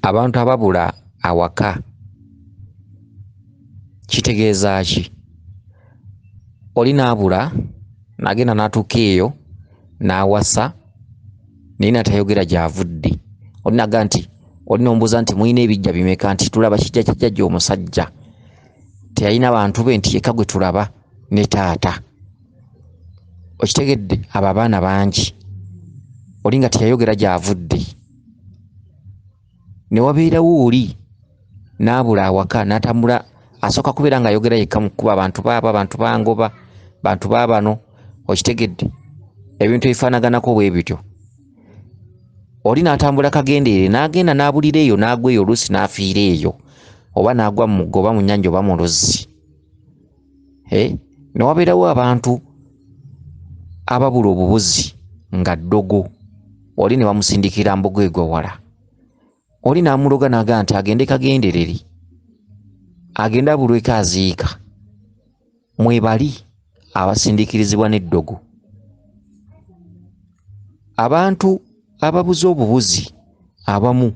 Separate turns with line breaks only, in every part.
abantu ababula awaka kitegeeza ki? Oli naabula nagenda n'atuuka eyo n'awasa naye natayogera gy'avudde. Oli naga nti oli nombuuza nti mulina ebijja bimeka, nti tulaba kijja omusajja teyalina bantu be, nti yekka gwe tulaba ne taata. Okitegedde? Abo abaana bangi. Oli nga teyayogera gy'avudde. Ne wabeerawo oli n'abula awaka n'atambula, asooka kubeera ng'ayogera yekka mu kkuba, abantu baabo, abantu bangoba, bantu baabano. Okitegedde? Ebintu ebifaanaganako bwe bityo. Oli n'atambula kagendeere n'agenda n'abulira eyo, n'agwa eyo, oluusi n'afiira eyo, oba n'agwa mu mugga oba mu nnyanja oba mu luzzi. Ne wabeerawo abantu ababula obubuzi nga ddogo. Oli ne bamusindikira mbogo egwawala. Oli n'amuloga n'aga nti agende kagendereri, agende abulweko aziika. Mwebali abasindikirizibwa n'eddogo. Abantu ababuze obubuzi abamu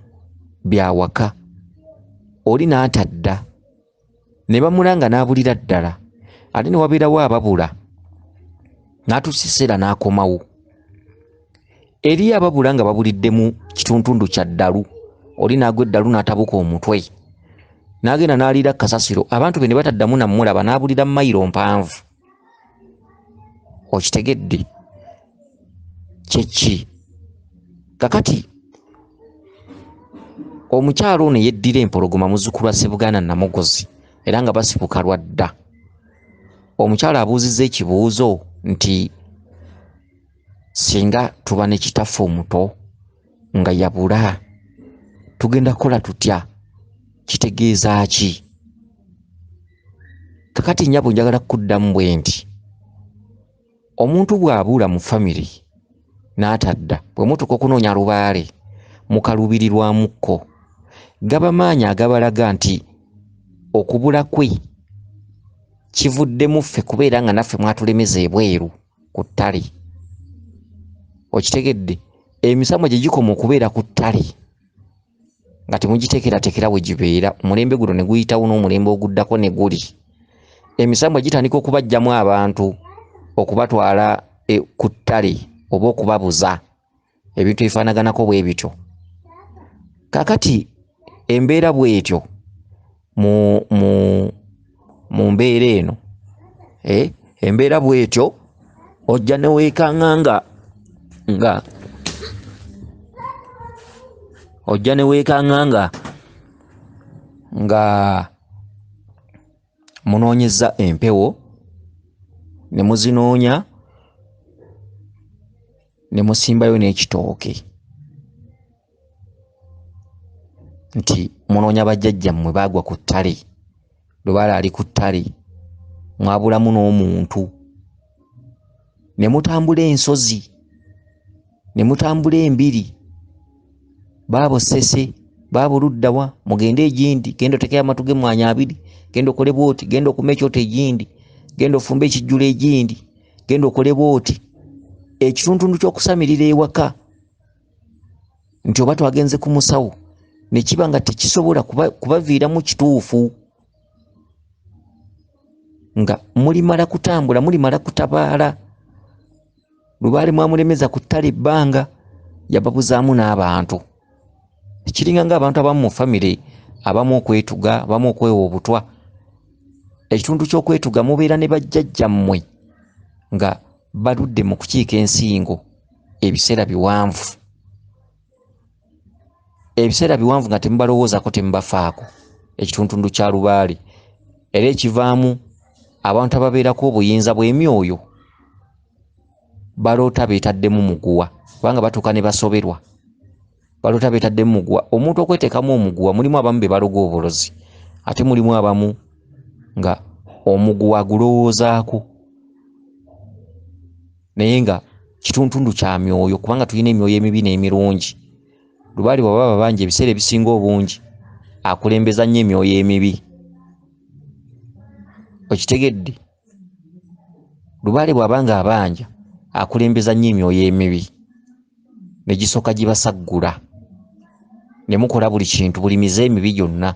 byawaka. Oli n'atadda ne bamulanga n'abulira ddala. Ate ne wabeerawo ababula n'atuusa ekiseera n'akomawo. Eriyo ababula nga babulidde mu kituntundu kya ddalu. Oli n'agwa eddalu n'atabuka omutwe n'agenda n'aliira kasasiro. Abantu be ne bataddamu nammulaba, n'abulira mayiro mpanvu. Okitegedde? Kyeki? Kakati omukyalo ono yeddira empologoma, muzzukulu wa Ssebugaana Namugozi, era nga basibuka lwadda. Omukyalo abuuzizza ekibuuzo nti singa tuba ne kitaffe omuto nga yabula tugenda kukola tutya? Kitegeeza ki? Kakati nnyabo njagala kuddamu bwe nti omuntu bw'abula mu famire n'atadda, bwe mutuuka okunoonya lubaale mukaluubirirwamukko, gaba maanyi agabalaga nti okubula kwe kivuddemu ffe kubeera nga naffe mwatulemeza ebweru ku ttale. Okitegedde? Emisamwa gye gikoma okubeera ku ttale nga temugiteekerateekera we gibeera, omulembe guno ne guyitawo n'omulembe oguddako ne guli. Emisamwa gitandika okubajjamu abantu okubatwala ku ttale oba okubabuza, ebintu ebifaanaganako bwe bityo. Kakati embeera bw'etyo mu mbeera eno, embeera bw'etyo ojja ne weekanga ojja ne weekanga nga munoonyezza empewo, ne muzinoonya, ne musimbayo n'ekitooke, nti munoonya bajjajjammwe baagwa ku ttale, lubaale ali ku ttale, mwabulamu n'omuntu. Ne mutambula ensozi, ne mutambula embiri, baabo Ssese, baabo luddawa, mugende egindi, genda otekeyo amatu g'emmwanyi abiri, genda okole bw'oti, genda okuma ekyoto egindi, genda ofumbe ekijjulo egindi, genda okole bw'oti. Ekituntundu ky'okusamirira ewaka nti oba twagenze ku musawo ne kiba nga tekisobola kubaviiramu kituufu, nga mulimala kutambula, mulimala kutabaala. Lubaale mwamulemeza ku ttale ebbanga, yababuzaamu n'abantu. Kiringa ng'abantu abamu mu famire, abamu okwetuga, abamu okwewa obutwa. Ekitundu ky'okwetuga mubeera ne bajjajjammwe nga baludde mu kukiika ensingo ebiseera biwanvu. Ebiseera biwanvu nga temubalowoozako, temubafaako. Ekituntundu kya lubaale era ekivaamu abantu ababeerako obuyinza bw'emyoyo baloota beetaddemu muguwa, kubanga batuuka ne basoberwa. Baloota beetaddemu muguwa. Omuntu okweteekamu omuguwa, mulimu abamu be baloga obulozi, ate mulimu abamu nga omuguwa agulowoozaako. Naye nga kituntundu kya myoyo, kubanga tulina emyoyo emibi n'emirungi. Lubaale bw'aba babanji ebiseera ebisinga obungi akulembeza nnyo emyoyo emibi. Okitegedde? Lubaale bw'abanga abanja akulembeza nnyo emyoyo emibi, ne gisooka gibasaggula. ne mukola buli kintu, buli mize emibi gyonna.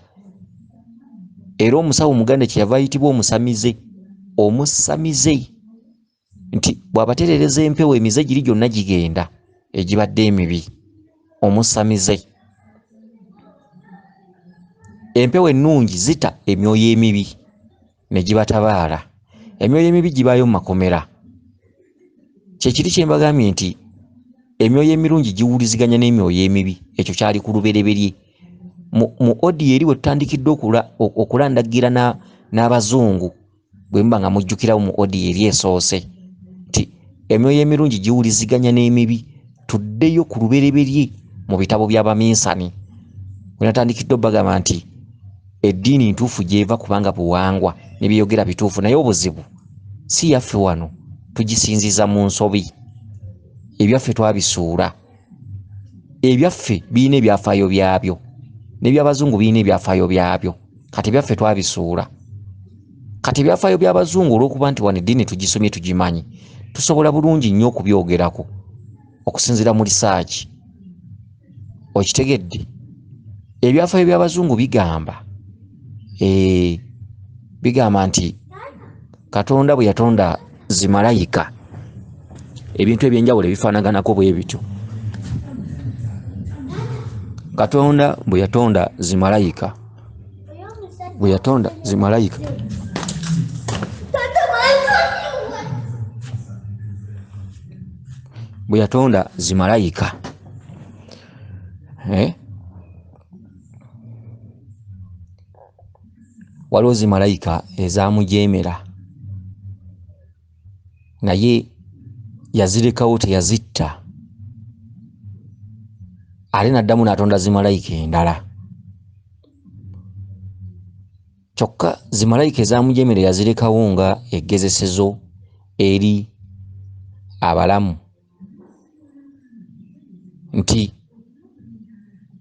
Era omusawo Muganda kyeyava ayitibwa omusamize. Omusamize nti bw'abaterereza empewo emize giri gyonna gigenda egibadde emibi. Omusamize. Empewo ennungi zita emyoyo emibi ne gibatabaala. Emyoyo emibi gibaayo mu makomera. Kyekiri kye mbagambye nti emyoyo emirungi giwuliziganya n'emyoyo emibi. Ekyo kyali ku lubereberye. Mu odiyo eri we tutandikidde okulandagira n'abazungu bwe muba nga mujjukirawo mu odiyo eri esoose nti emyoyo emirungi giwuliziganya n'emibi. Tuddeyo ku lubereberye mu bitabo by'Abaminsani we natandikidde obbagamba nti eddiini ntuufu gy'eva kubanga buwangwa n'ebyeyogera bituufu, naye obuzibu si yaffe wano tugisinziza mu nsobi. Ebyaffe twabisuula. Ebyaffe birina ebyafaayo byabyo n'eby'Abazungu birina ebyafaayo byabyo. Kati ebyaffe twabisuula. Kati ebyafaayo by'Abazungu olw'okuba nti wano eddiini tugisomye tugimanyi, tusobola bulungi nnyo okubyogerako okusinziira mu lisaaki. Okitegedde? Ebyafaayo by'Abazungu bigamba nti Katonda bwe yatonda zimalayika ebintu ebyenjawulo ebifaanaganako bwe bityo. Katonda bwe yatonda zimalayika waliwo zimalayika ezaamujeemera naye yazirekawo teyazitta. Ate n'addamu n'atonda zimalayika endala. Kyokka zimalayika ezaamujeemera yazirekawo nga eggezesezo eri abalamu nti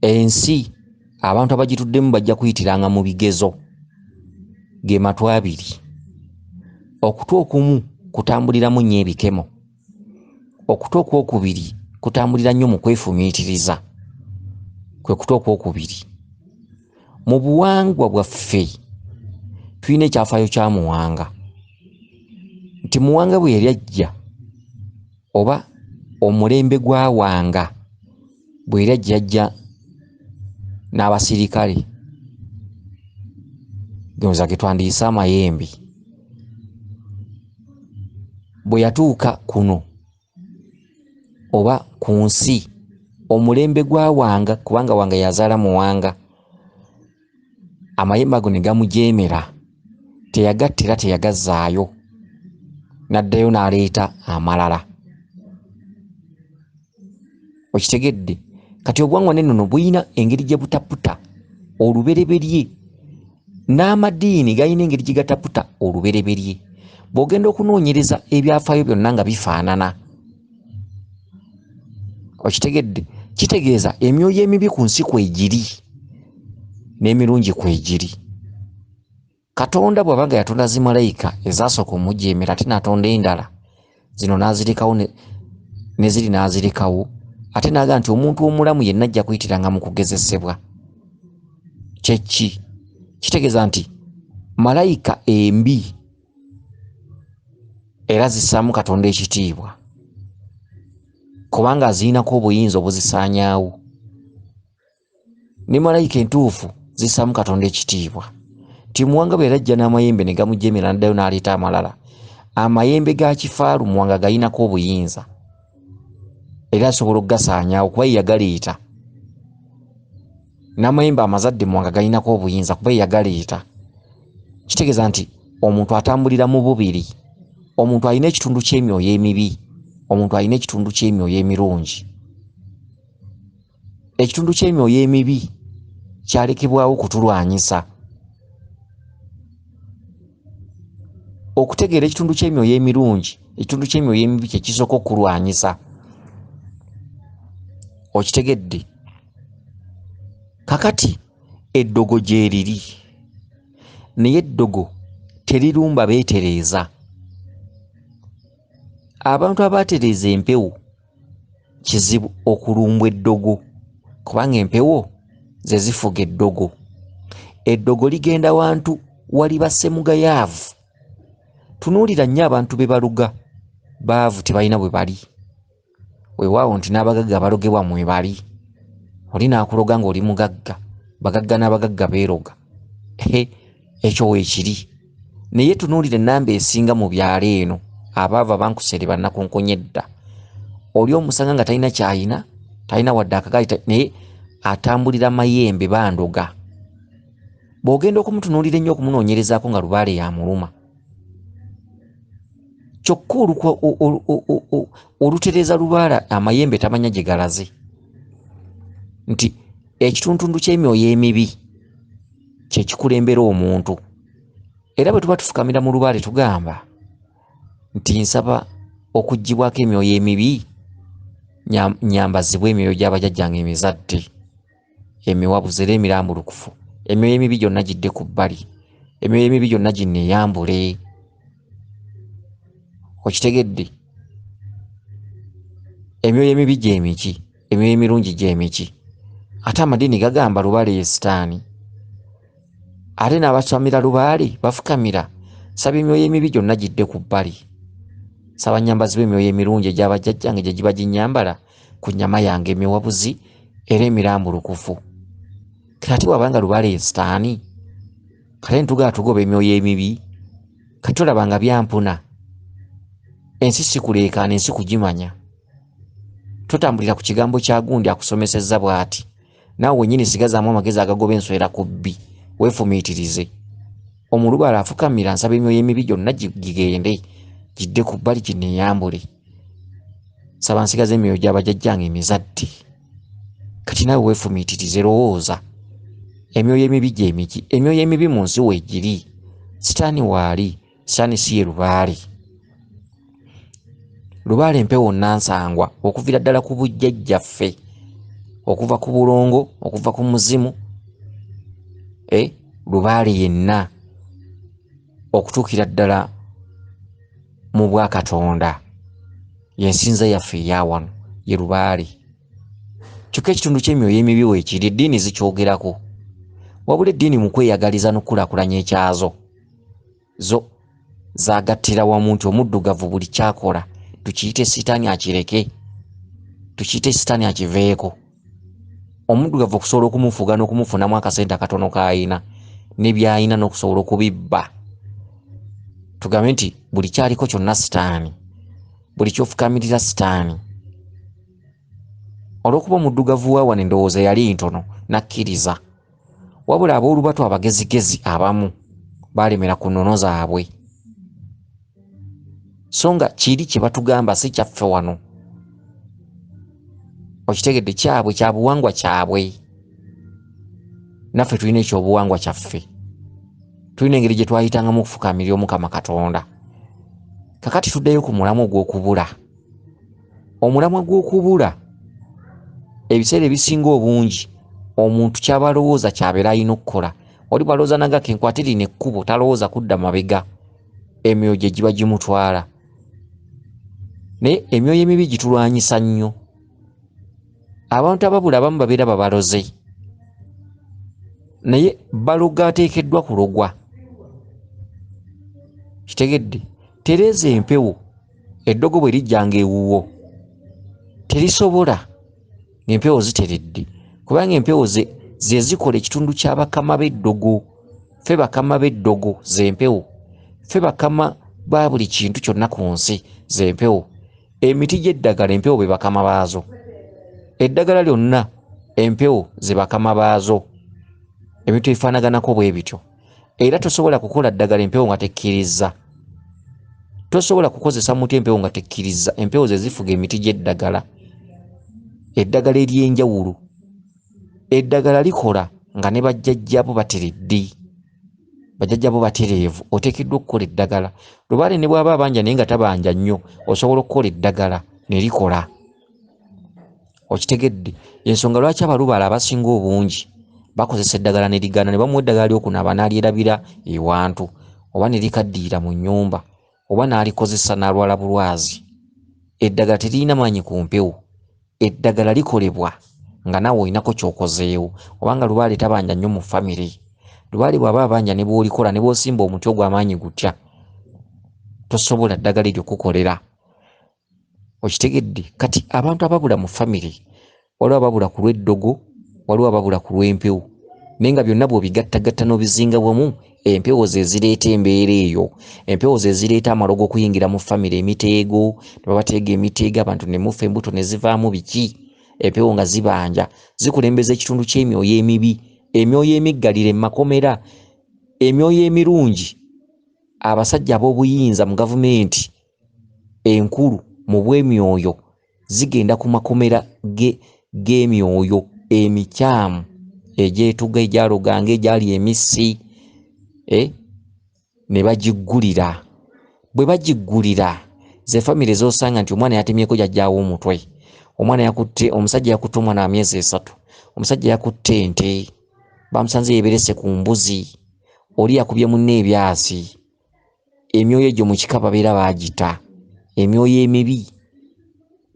ensi abantu abagituddemu bajja kuyitiranga mu bigezo. Ge matwa abiri. Okutu okumu kutambuliramu nnyo ebikemo. Okutu okwokubiri kutambulira nnyo mu kwefumiitiriza. Kwe kutu okwokubiri. Mu buwangwa bwaffe tulina ekyafaayo kya Muwanga. Nti Muwanga bwe yali ajja oba omulembe gwa Wanga bwe yali ajja n'abasirikale genza ge twandiyise amayembe. Bwe yatuuka kuno oba ku nsi omulembe gwa Wanga, kubanga Wanga yazaala Muwanga, amayembe ago ne gamujeemera, teyagattira teyagazzaayo, n'addayo n'aleeta amalala. Okitegedde? Kati obuwangwa n'ennono buyina engeri gye butaputa olubereberye, n'amadiini galina engeri gye gataputa olubereberye. Bw'ogenda okunoonyereza ebyafaayo byonna nga bifaanana. Okitegedde? Kitegeeza emyoyo emibi ku nsi kwegiri n'emirungi kwegiri. Katonda bw'aba nga yatonda zimalayika ezaasooka omujeemera ate n'atonda endala, zino n'azirekawo ne ziri n'azirekawo, ate n'agamba nti omuntu omulamu yenna ajja kuyitiranga mu kugezesebwa. Kyeki? Kitegeeza nti malayika embi era zissaamu Katonda ekitiibwa kubanga aziinako obuyinza obuzisaanyaawo. Ne malayika entuufu zissaamu Katonda ekitiibwa. Ti Muwanga bwe yajja n'amayembe ne gamujeemera n'addayo n'aleeta amalala. Amayembe ga kifaalu Muwanga gayinako obuyinza era asobola okugasaanyaawo kuba ye yagaleeta. N'amayembe amazadde Muwanga gayinako obuyinza kuba ye yagaleeta. Kitegeeza nti omuntu atambulira mu bubiri. Omuntu alina ekitundu ky'emyoyo emibi, omuntu alina ekitundu ky'emyoyo emirungi. Ekitundu ky'emyoyo emibi kyalekebwawo kutulwanyisa. Okutegeera ekitundu ky'emyoyo emirungi, ekitundu ky'emyoyo emibi kye kisooka okulwanyisa. Okitegedde? Kakati eddogo gyeriri, naye eddogo terirumba beetereeza. Abantu abatereeza empewo kizibu okulumbwa eddogo kubanga empewo ze zifuga eddogo. Eddogo ligenda wantu wali bassemugayaavu. Tunuulira nnyo abantu be baluga baavu tebalina bwe bali. Weewaawo nti n'abagagga balogebwa mwe bali. Oli naakuloga ng'oli mugagga, bagagga n'abagagga beeroga. Ekyo weekiri. Naye tunuulira ennamba esinga mu byalo eno abaava bankusere bannakunkonye edda. Oli omusanga nga talina kyayina, talina wadde akagaali, naye atambulira mayembe bandoga. Bw'ogenda okumutunuulira ennyo okumunoonyerezaako nga lubaale yamuluma. Kyokka olutereeza lubaala amayembe tamanya gye galaze. Nti ekituntundu ky'emyoyo emibi kye kikulembera omuntu. Era bwe tuba tufukamira mu lubaale tugamba nti nsaba okuggibwako emyoyo emibi, nyambazibwa emyoyo gy'abajjajjange emizadde, emiwabuzi era emirambulukufu. Emyoyo emibi gyonna gidde ku bbali, emyoyo emibi gyonna ginneeyambule. Okitegedde? Emyoyo emibi gy'emiki, emyoyo emirungi gy'emiki. Ate amadiini gagamba lubaale ye sitaani. Ate n'abasamira lubaale bafukamira, saba emyoyo emibi gyonna gidde ku bbali. Saba nyambazibwa emyoyo emirungi egy'abajjajjange gye giba ginnyambala ku nnyama yange emiwabuzi era emirambulukufu. Kati wabanga lubaale ye sitaani, kale ntugaa tugoba emyoyo emibi, kati tolaba nga byampuna. Ensi si kuleekaana, ensi kugimanya. Totambulira ku kigambo kya gundi akusomesezza bw'ati. Naawe wennyini sigazaamu amagezi agagoba enswera ku bbi, weefumiitirize. Omulubaale afukamira, nsaba emyoyo emibi gyonna gigende, gidde ku bbali ginneeyambule. Saba nsigaze emyoyo gy'abajjajjange emizadde. Kati naawe weefumiitirize, lowooza. Emyoyo emibi gy'emiki? Emyoyo emibi mu nsi weegiri. Sitaani waali, sitaani si ye lubaale. Lubaale mpewo nnansangwa okuviira ddala ku bujjajjaffe, okuva ku bulongo, okuva ku muzimu, lubaale yenna okutuukira ddala mu bwakatonda. Yensinza yaffe eya wano ye lubaale. Kyokka ekitundu ky'emyoyo emibi weekiri, eddiini zikyogerako. Wabula eddiini mu kweyagaliza n'okukulaakulanya ekyazo, zo zaagattira wamu nti omuddugavu buli kyakola tukiyite sitaani akireke, tukiyite sitaani akiveeko. Omuddugavu okusobola okumufuga n'okumufunamu akasente akatono k'ayina ne by'ayina n'okusobola okubibba. Tugambe nti buli kyaliko kyonna sitaani, buli kyofukamirira sitaani. Olw'okuba omuddugavu wa wano endowooza yali ntono nakkiriza, wabula ab'olubatu abagezigezi abamu baalemera ku nnono zaabwe. So nga kiri kye batugamba si kyaffe wano. Okitegedde? Kyabwe, kya buwangwa kyabwe. Naffe tulina ekyobuwangwa kyaffe. Tulina engeri gye twayitangamu okufukamirira Omukama Katonda. Kakati tuddeyo ku mulamwa ogw'okubula. Omulamwa gw'okubula, ebiseera ebisinga obungi omuntu kyabalowooza kyabeera alina okukola. Oli bwalowooza nagaka enkwatirina ekkubo talowooza kudda mabega, emyoyo gye giba gimutwala. Naye emyoyo emibi gitulwanyisa nnyo. Abantu ababula abamu babeera babaloze, naye baloga ateekeddwa kulogwa. Kitegedde? Tereeza empewo eddogo bwe lijjanga ewuwo terisobola, ng'empewo ziteredde, kubanga empewo ze zikola ekitundu kya bakama b'eddogo. Ffe bakama b'eddogo z'empewo, ffe bakama ba buli kintu kyonna ku nsi z'empewo. Emiti gy'eddagala empewo be bakama baazo, eddagala lyonna empewo ze bakama baazo. Ebintu ebifaanaganako bwe bityo. Era tosobola kukola ddagala empewo nga tekkiriza. Tosobola kukozesa muti empewo nga tekkiriza. Empewo ze zifuga emiti gy'eddagala, eddagala ery'enjawulo. Eddagala likola nga ne bajjajjabo bateredde, bajjajjabo batereevu. Oteekeddwa okukola eddagala. Lubaale ne bw'aba abanja naye nga tabanja nnyo, osobola okukola eddagala ne likola. Okitegedde? Ensonga lwaki abalubaale abasinga obungi bakozesa eddagala ne ligaana, ne bamuwa eddagala ly'okunaaba n'alyerabira ewantu, oba ne likaddiira mu nnyumba, oba n'alikozesa n'alwala bulwazi. Eddagala teririna maanyi ku mpewo. Eddagala likolebwa nga nawe olinako ky'okozeewo, obanga Lubaale tabanja nnyo mu famire. Lubaale bw'aba abanja ne bw'olikola ne bw'osimba omuti ogw'amaanyi gutya, tosobola ddagala eryo kukolera. Okitegedde? Kati abantu ababula mu famire, waliwo ababula ku lw'eddogo, waliwo ababula ku lw'empewo, naye nga byonna bw'obigattagatta n'obizinga wamu, empewo ze zireeta embeera eyo. Empewo ze zireeta amalogo okuyingira mu famire, emiteego, ne babateega emiteego, abantu ne mufa, embuto ne zivaamu biki. Empewo nga zibanja zikulembeza ekitundu ky'emyoyo emibi, emyoyo emiggalire mu makomera, emyoyo emirungi. Abasajja ab'obuyinza mu gavumenti enkulu mu bw'emyoyo zigenda ku makomera g'emyoyo emikyamu egyetuga, egyaloganga, egyali emissi, ne bagiggulira. Bwe bagiggulira, ze famire z'osanga nti omwana yatemyeko jjajjaawo omutwe, omwana yakutte, omusajja yakutte omwana wa myezi 3, omusajja yakutte ente, bamusanze yeeberese ku mbuzi, oli yakubye munne ebyasi. Emyoyo egyo mu kika babeera baagita, emyoyo emibi.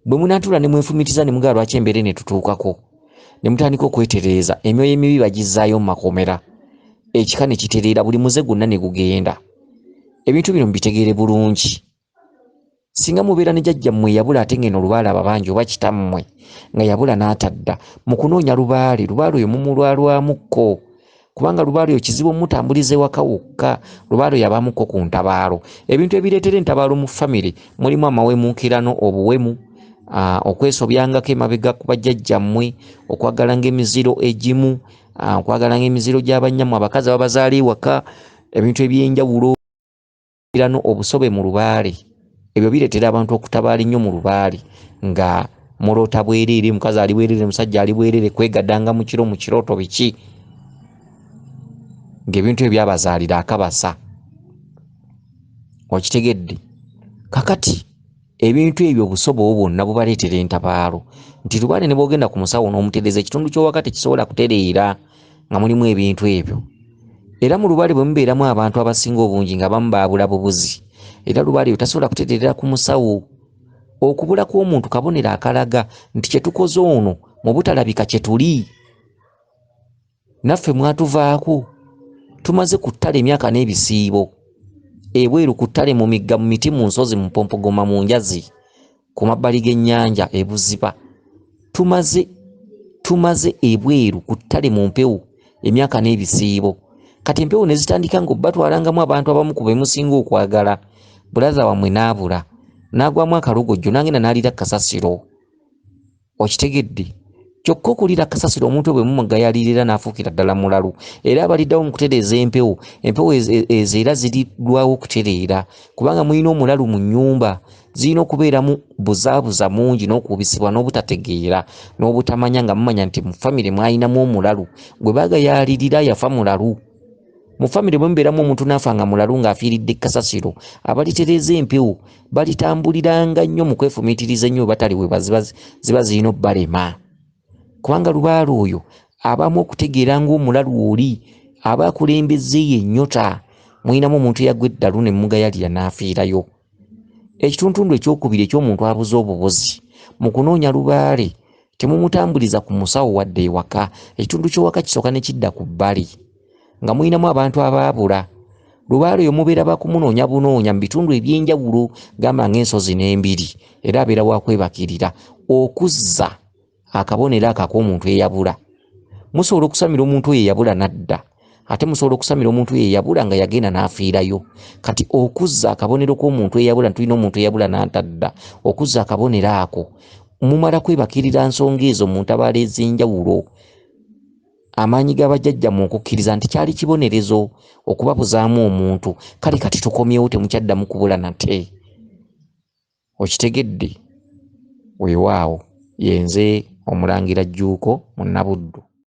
Bwe munaatula ne mwefumitiza ne mugala lwaki embeera ne tutuukako, ne mutandika okwetereeza, emyoyo emibi bagizzaayo mu makomera, ekika ne kitereera, buli muze gwonna ne gugenda. Ebintu bino mbitegeere bulungi. Singa mubeera ne jjajjammwe yabula ate ngeno Lubaale ababanja, oba kitammwe nga yabula n'atadda, mu kunoonya Lubaale, Lubaale oyo mumulwalwamukko, kubanga Lubaale oyo kizibu mutambulize waka wokka. Lubaale oyo abamukko ku ntabaalo. Ebintu ebireetera entabaalo mu famire mulimu amawemuukirano, obuwemu, okwesobyangako emabega ku bajjajjammwe, okwagalanga emiziro egimu, okwagalanga emiziro gy'abannyamwe, abakazi ababazaala ewaka, ebintu eby'enjawulo, obusobe mu Lubaale. Ebyo bireetera abantu okutabaala ennyo mu Lubaale, nga muloota bwereere, mukazi ali bwereere, musajja ali bwereere, kwegaddanga mu kirooto biki, ng'ebintu ebyo byabazaalira akabasa. Okitegedde? Kakati ebintu ebyo obusobe obwo bwonna bubaleetera entabaalo, nti Lubaale ne bw'ogenda ku musawo n'omutereeza, ekitundu ky'owaka tekisobola kutereera nga mulimu ebintu ebyo. Era mu Lubaale bwe mubeeramu abantu abasinga obungi nga bamu baabula bubuzi, era Lubaale yo tasobola kutereera ku musawo. Okubula kw'omuntu kabonero akalaga nti kye tukoze ono mu butalabika kye tuli. Naffe mwatuvaako, tumaze ku ttale emyaka n'ebisiibo, ebweru ku ttale, mu migga, mu miti, mu nsozi, mu mpompogoma, mu njazi, ku mabbali g'ennyanja e Buziba. Tumaze ebweru ku ttale, mu mpewo, emyaka n'ebisiibo. Kati empewo ne zitandika ng'obbatwalangamu abantu abamu ku bemusinga okwagala. Bulaza wammwe n'abula, n'agwamu akalogojjo, n'agenda n'alira kasasiro. Okitegedde? Kyokka okulira kasasiro omuntu bwe mumugayalirira n'afuukira ddala mulalu. Era abaliddawo mu kutereeza empewo ezo era zirirwawo okutereera, kubanga mulina omulalu mu nnyumba, zirina okubeeramu buzaabuza mungi n'okubisibwa n'obutategeera n'obutamanya, nga mumanya nti mu famire mwalinamu omulalu. Gwe bagayalirira yafa mulalu. Mu famire bwe mubeeramu omuntu n'afa nga mulalu ng'afiiridde kasasiro, abalitereeza empewo balitambuliranga nnyo mu kwefumiitiriza ennyo, batali we ziba zirina obbalema. Kubanga Lubaale oyo abamu okutegeera ng'omulalu oli aba akulembezza ennyota. Mulinamu omuntu eyagwa eddalu ne mugayalira n'afiirayo. Ekitundu ekyokubiri eky'omuntu abuze obubuzi, mu kunoonya Lubaale temumutambuliza ku musawo wadde ewaka. Ekitundu ky'owaka kisooka ne kidda ku bbali, nga mulinamu abantu abaabula. Lubaale oyo mubeera bakumunoonya bunoonya mu bitundu eby'enjawulo, gamba ng'ensozi n'embiri, era abeera wakwebakirira okuzza akabonero ak'omuntu eyabula. Musobola okusamira omuntu oyo eyabula n'adda, ate musobola okusamira omuntu oyo eyabula nga yagenda n'afiirayo. Kati okuzza akabonero k'omuntu eyabula, tulina omuntu eyabula n'atadda, okuzza akabonero ako mumala kwebakirira nsonga ezo mu ntabaalo ez'enjawulo. Amaanyi g'abajjajja mu okukkiriza nti kyali kibonerezo okubabuzaamu omuntu. Kale kati tukomyewo, temukyaddamu kubula nate. Okitegedde? Weewaawo, yenze Omulangira Jjuuko mu Nnabuddu.